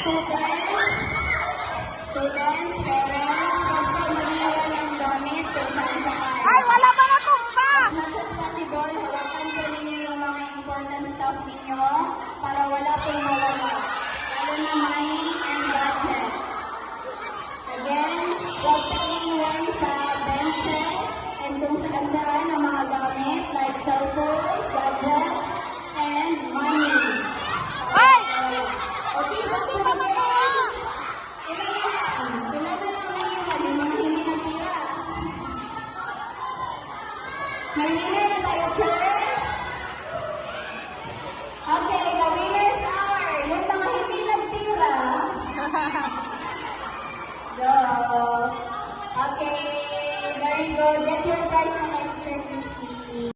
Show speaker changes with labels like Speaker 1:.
Speaker 1: Students, parents, huwag po mag-iwan ng gamit kung saan-saan.
Speaker 2: Ay, wala pa na tumba!
Speaker 1: As much as possible, hawakan po ninyo yung mga important stuff ninyo para wala pong mawala. Lalo na money and budget. Again, huwag po iniwan sa benches and kung saan-saan ang mga gamit like cellphones, gadgets, and money.
Speaker 2: Ay!
Speaker 1: Okay, ba't po ba kayo? Ilan na lang naiwan, yung mga hindi natira. May winner na tayo, Chair? Okay, the winners are yung mga hindi nagtira. Go! Okay, very good. Get your prize na